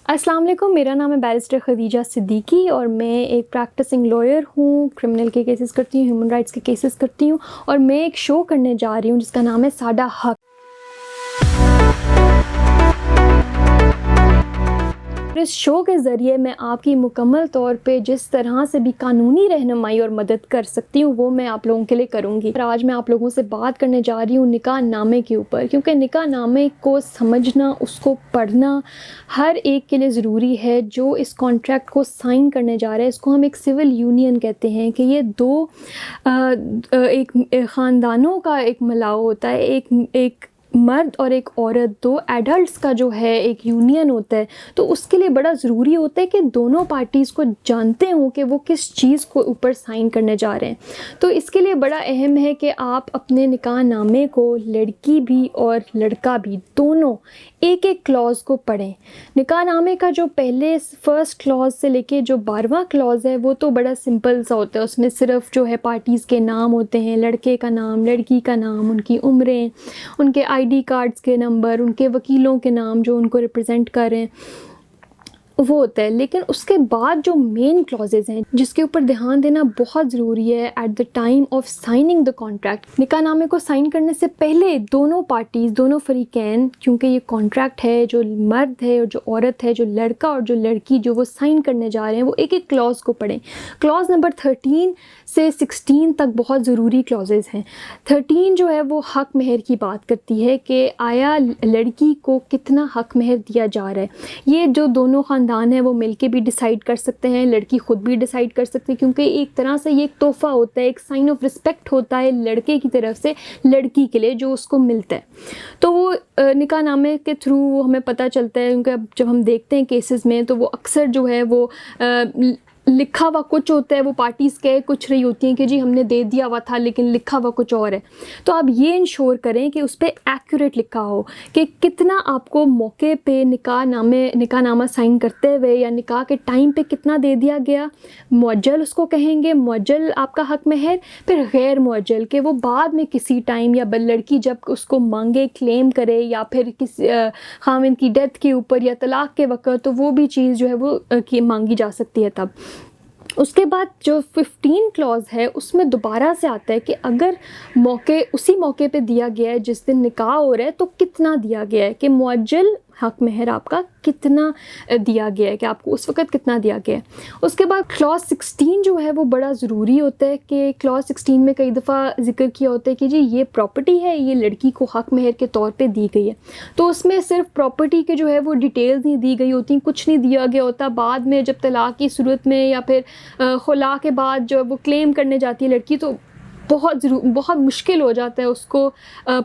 السلام علیکم، میرا نام ہے بیرسٹر خدیجہ صدیقی اور میں ایک پریکٹسنگ لائر ہوں. کرمنل کے کیسز کرتی ہوں، ہیومن رائٹس کے کیسز کرتی ہوں، اور میں ایک شو کرنے جا رہی ہوں جس کا نام ہے ساڈا حق. اس شو کے ذریعے میں آپ کی مکمل طور پہ جس طرح سے بھی قانونی رہنمائی اور مدد کر سکتی ہوں وہ میں آپ لوگوں کے لیے کروں گی. آج میں آپ لوگوں سے بات کرنے جا رہی ہوں نکاح نامے کے اوپر، کیونکہ نکاح نامے کو سمجھنا، اس کو پڑھنا ہر ایک کے لیے ضروری ہے جو اس کانٹریکٹ کو سائن کرنے جا رہا ہے. اس کو ہم ایک سول یونین کہتے ہیں کہ یہ دو ایک خاندانوں کا ایک ملاؤ ہوتا ہے، ایک مرد اور ایک عورت، دو ایڈلٹس کا جو ہے ایک یونین ہوتا ہے. تو اس کے لیے بڑا ضروری ہوتا ہے کہ دونوں پارٹیز کو جانتے ہوں کہ وہ کس چیز کو اوپر سائن کرنے جا رہے ہیں. تو اس کے لیے بڑا اہم ہے کہ آپ اپنے نکاح نامے کو، لڑکی بھی اور لڑکا بھی، دونوں ایک ایک کلاز کو پڑھیں. نکاح نامے کا جو پہلے فرسٹ کلاز سے لے کے جو 12واں کلاز ہے وہ تو بڑا سمپل سا ہوتا ہے. اس میں صرف جو ہے پارٹیز کے نام ہوتے ہیں، لڑکے کا نام، لڑکی کا نام، ان کی عمریں، ان کے ID کارڈز کے نمبر، ان کے وکیلوں کے نام جو ان کو ریپرزینٹ کر رہے ہیں، وہ ہوتا ہے. لیکن اس کے بعد جو مین کلازز ہیں جس کے اوپر دھیان دینا بہت ضروری ہے at the time of signing the contract. نکاح نامے کو سائن کرنے سے پہلے دونوں پارٹیز، دونوں فریقین، کیونکہ یہ کانٹریکٹ ہے، جو مرد ہے اور جو عورت ہے، جو لڑکا اور جو لڑکی جو وہ سائن کرنے جا رہے ہیں، وہ ایک ایک کلاز کو پڑھیں. کلاز نمبر 13 سے 16 تک بہت ضروری کلازز ہیں. 13 جو ہے وہ حق مہر کی بات کرتی ہے کہ آیا لڑکی کو کتنا حق مہر دیا جا رہا ہے. یہ جو دونوں خاندان ہیں وہ مل کے بھی ڈیسائیڈ کر سکتے ہیں، لڑکی خود بھی ڈیسائیڈ کر سکتی ہے، کیونکہ ایک طرح سے یہ ایک تحفہ ہوتا ہے، ایک سائن آف رسپیکٹ ہوتا ہے لڑکے کی طرف سے لڑکی کے لیے جو اس کو ملتا ہے. تو وہ نکاح نامے کے تھرو وہ ہمیں پتہ چلتا ہے، کیونکہ اب جب ہم دیکھتے ہیں کیسز میں تو وہ اکثر جو ہے وہ لکھا ہوا کچھ ہوتا ہے، وہ پارٹیز کہہ کچھ رہی ہوتی ہیں کہ جی ہم نے دے دیا ہوا تھا لیکن لکھا ہوا کچھ اور ہے. تو آپ یہ انشور کریں کہ اس پہ ایکوریٹ لکھا ہو کہ کتنا آپ کو موقع پہ نکاح نامہ سائن کرتے ہوئے یا نکاح کے ٹائم پہ کتنا دے دیا گیا. معجل اس کو کہیں گے، معجل آپ کا حق مہر. پھر غیر معجل کہ وہ بعد میں کسی ٹائم یا لڑکی جب اس کو مانگے، کلیم کرے، یا پھر کسی خاوند کی ڈیتھ کے اوپر یا طلاق کے وقت، تو وہ بھی چیز جو ہے وہ مانگی جا سکتی ہے تب. اس کے بعد جو 15 کلاز ہے اس میں دوبارہ سے آتا ہے کہ اگر اسی موقع پہ دیا گیا ہے جس دن نکاح ہو رہا ہے تو کتنا دیا گیا ہے، کہ معجل حق مہر آپ کا کتنا دیا گیا ہے، کہ آپ کو اس وقت کتنا دیا گیا ہے. اس کے بعد کلاس 16 جو ہے وہ بڑا ضروری ہوتا ہے کہ کلاس 16 میں کئی دفعہ ذکر کیا ہوتا ہے کہ جی یہ پراپرٹی ہے، یہ لڑکی کو حق مہر کے طور پہ دی گئی ہے. تو اس میں صرف پراپرٹی کے جو ہے وہ ڈیٹیلز نہیں دی گئی ہوتی، کچھ نہیں دیا گیا ہوتا. بعد میں جب طلاق کی صورت میں یا پھر خلا کے بعد جب وہ کلیم کرنے جاتی ہے لڑکی تو بہت مشکل ہو جاتا ہے اس کو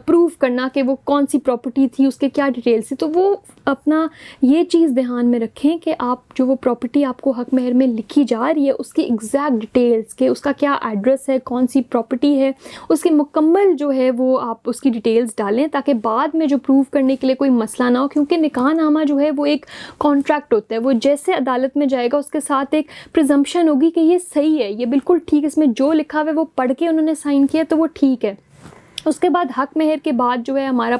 پروف کرنا کہ وہ کون سی پراپرٹی تھی، اس کے کیا ڈیٹیلز تھی. تو وہ اپنا یہ چیز دھیان میں رکھیں کہ آپ جو وہ پراپرٹی آپ کو حق مہر میں لکھی جا رہی ہے اس کی ایگزیکٹ ڈیٹیلز، کہ اس کا کیا ایڈریس ہے، کون سی پراپرٹی ہے، اس کی مکمل جو ہے وہ آپ اس کی ڈیٹیلز ڈالیں تاکہ بعد میں جو پروف کرنے کے لیے کوئی مسئلہ نہ ہو. کیونکہ نکاح نامہ جو ہے وہ ایک کانٹریکٹ ہوتا ہے، وہ جیسے عدالت میں جائے گا اس کے ساتھ ایک پریزمپشن ہوگی کہ یہ صحیح ہے، یہ بالکل ٹھیک، اس میں جو لکھا ہوا ہے وہ پڑھ کے انہوں نے سائن کیا تو وہ ٹھیک ہے. اس کے بعد حق مہر کے بعد جو ہے ہمارا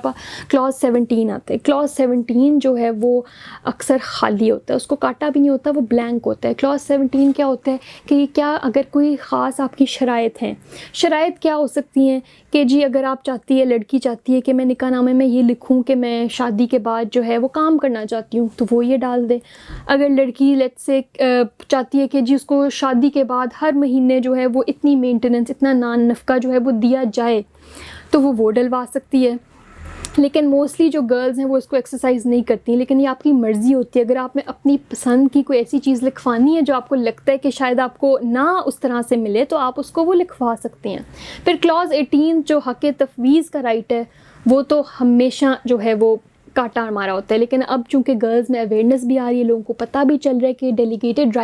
کلاس 17 آتا ہے. کلاس 17 جو ہے وہ اکثر خالی ہوتا ہے، اس کو کاٹا بھی نہیں ہوتا، وہ بلینک ہوتا ہے. کلاس 17 کیا ہوتا ہے کہ کیا اگر کوئی خاص آپ کی شرائط ہیں، شرائط کیا ہو سکتی ہیں کہ جی اگر آپ چاہتی ہے، لڑکی چاہتی ہے کہ میں نکاح نامے میں یہ لکھوں کہ میں شادی کے بعد جو ہے وہ کام کرنا چاہتی ہوں تو وہ یہ ڈال دے. اگر لڑکی لیٹس سے چاہتی ہے کہ جی اس کو شادی کے بعد ہر مہینے جو ہے وہ اتنی مینٹیننس، اتنا نان نفقہ جو ہے وہ دیا جائے تو وہ ڈلوا سکتی ہے. لیکن موسٹلی جو گرلز ہیں وہ اس کو ایکسرسائز نہیں کرتی ہیں، لیکن یہ آپ کی مرضی ہوتی ہے. اگر آپ نے اپنی پسند کی کوئی ایسی چیز لکھوانی ہے جو آپ کو لگتا ہے کہ شاید آپ کو نہ اس طرح سے ملے تو آپ اس کو وہ لکھوا سکتے ہیں. پھر کلاس 18 جو حق تفویض کا رائٹ ہے وہ تو ہمیشہ جو ہے وہ کاٹا ہمارا ہوتا ہے. لیکن اب چونکہ گرلز میں اویئرنیس بھی آ رہی ہے، لوگوں کو پتہ بھی چل رہا ہے کہ ڈیلیگیٹڈ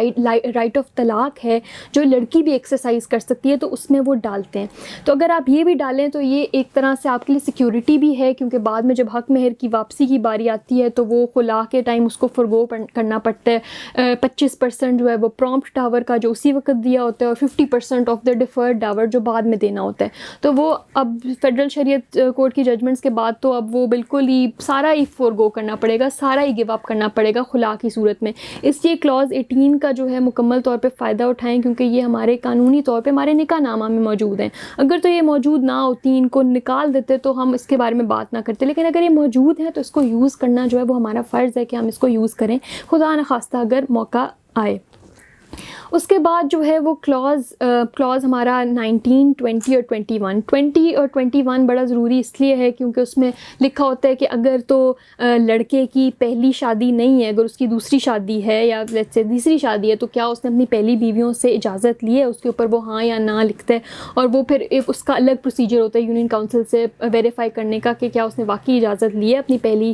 رائٹ آف طلاق ہے جو لڑکی بھی ایکسرسائز کر سکتی ہے، تو اس میں وہ ڈالتے ہیں. تو اگر آپ یہ بھی ڈالیں تو یہ ایک طرح سے آپ کے لیے سیکیورٹی بھی ہے، کیونکہ بعد میں جب حق مہر کی واپسی کی باری آتی ہے تو وہ خلا کے ٹائم اس کو فرگو کرنا پڑتا ہے. 25% جو ہے وہ پرومپٹ ڈاور کا جو اسی وقت دیا ہوتا ہے، اور 50% آف دا ڈیفرڈ ڈاور جو بعد میں دینا ہوتا ہے. تو وہ اب فیڈرل شریعت کورٹ کی ججمنٹس کے بعد تو اب وہ بالکل ہی سارا ہی فورگو کرنا پڑے گا, سارا ہی گیو اپ کرنا پڑے گا خلا کی صورت میں. اس لیے کلاز 18 کا جو ہے مکمل طور پہ فائدہ اٹھائیں, کیونکہ یہ ہمارے قانونی طور پہ ہمارے نکاح نامہ میں موجود ہیں. اگر تو یہ موجود نہ ہوتی, ان کو نکال دیتے تو ہم اس کے بارے میں بات نہ کرتے, لیکن اگر یہ موجود ہے تو اس کو یوز کرنا جو ہے وہ ہمارا فرض ہے کہ ہم اس کو یوز کریں, خدا نخواستہ اگر موقع آئے. اس کے بعد جو ہے وہ کلاز ہمارا 19, 20 اور 21. 20 اور 21 بڑا ضروری اس لیے ہے کیونکہ اس میں لکھا ہوتا ہے کہ اگر تو لڑکے کی پہلی شادی نہیں ہے, اگر اس کی دوسری شادی ہے یا لیٹس سے تیسری شادی ہے, تو کیا اس نے اپنی پہلی بیویوں سے اجازت لی ہے, اس کے اوپر وہ ہاں یا نہ لکھتا ہے, اور وہ پھر ایک اس کا الگ پروسیجر ہوتا ہے یونین کاؤنسل سے ویریفائی کرنے کا کہ کیا اس نے واقعی اجازت لی ہے اپنی پہلی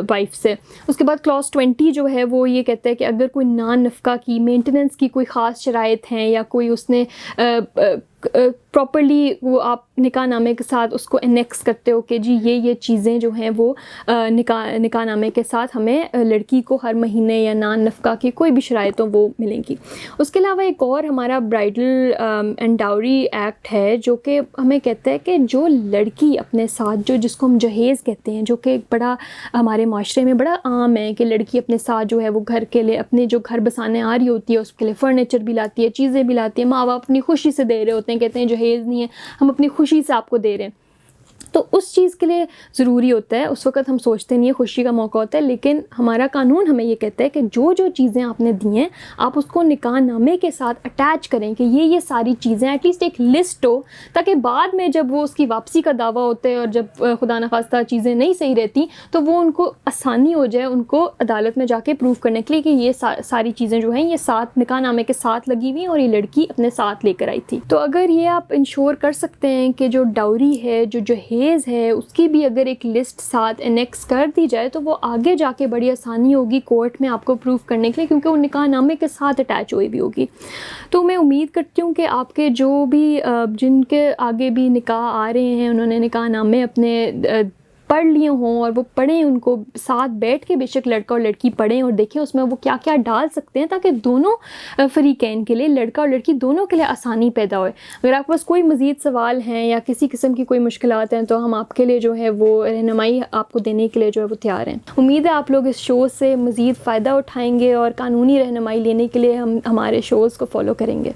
وائف سے. اس کے بعد کلاس 20 جو ہے وہ یہ کہتا ہے کہ اگر کوئی نان نفقہ کی مینٹیننس کی کوئی خاص شرائط ہیں, یا کوئی اس نے پراپرلی وہ آپ نکاح نامے کے ساتھ اس کو انیکس کرتے ہو کہ جی یہ چیزیں جو ہیں وہ نکاح نامے کے ساتھ ہمیں لڑکی کو ہر مہینے یا نان نفقہ کی کوئی بھی شرائطوں وہ ملیں گی. اس کے علاوہ ایک اور ہمارا برائڈل اینڈ ڈاوری ایکٹ ہے جو کہ ہمیں کہتا ہے کہ جو لڑکی اپنے ساتھ جس کو ہم جہیز کہتے ہیں, جو کہ ایک بڑا ہمارے معاشرے میں بڑا عام ہے کہ لڑکی اپنے ساتھ جو ہے وہ گھر کے لیے اپنے جو گھر بسانے آ رہی ہوتی ہے اس کے لیے فرنیچر بھی لاتی ہے, چیزیں بھی لاتی ہے, ماں باپ اپنی خوشی سے دے رہے ہوتے ہیں, کہتے ہیں جہیز نہیں ہے, ہم اپنی خوشی سے آپ کو دے رہے ہیں. تو اس چیز کے لیے ضروری ہوتا ہے, اس وقت ہم سوچتے نہیں ہیں, خوشی کا موقع ہوتا ہے, لیکن ہمارا قانون ہمیں یہ کہتا ہے کہ جو چیزیں آپ نے دی ہیں آپ اس کو نکاح نامے کے ساتھ اٹیچ کریں کہ یہ ساری چیزیں ایٹ لیسٹ ایک لسٹ ہو, تاکہ بعد میں جب وہ اس کی واپسی کا دعویٰ ہوتا ہے اور جب خدا نخواستہ چیزیں نہیں صحیح رہتی تو وہ ان کو آسانی ہو جائے ان کو عدالت میں جا کے پروف کرنے کے لیے کہ یہ ساری چیزیں جو ہیں یہ ساتھ نکاح نامے کے ساتھ لگی ہوئی ہیں اور یہ لڑکی اپنے ساتھ لے کر آئی تھی. تو اگر یہ آپ انشور کر سکتے ہیں کہ جو ڈاوری ہے, جو جہیز ہے, اس کی بھی اگر ایک لسٹ ساتھ انیکس کر دی جائے تو وہ آگے جا کے بڑی آسانی ہوگی کورٹ میں آپ کو پروف کرنے کے لیے, کیونکہ وہ نکاح نامے کے ساتھ اٹیچ ہوئی بھی ہوگی. تو میں امید کرتی ہوں کہ آپ کے جو بھی جن کے آگے بھی نکاح آ رہے ہیں انہوں نے نکاح نامے اپنے پڑھ لیے ہوں اور وہ پڑھیں, ان کو ساتھ بیٹھ کے بے شک لڑکا اور لڑکی پڑھیں اور دیکھیں اس میں وہ کیا کیا ڈال سکتے ہیں تاکہ دونوں فریقین کے لیے, لڑکا اور لڑکی دونوں کے لیے آسانی پیدا ہوئے. اگر آپ کے پاس کوئی مزید سوال ہیں یا کسی قسم کی کوئی مشکلات ہیں تو ہم آپ کے لیے جو ہے وہ رہنمائی آپ کو دینے کے لیے جو ہے وہ تیار ہیں. امید ہے آپ لوگ اس شو سے مزید فائدہ اٹھائیں گے اور قانونی رہنمائی لینے کے لیے ہم ہمارے شوز کو فالو کریں گے.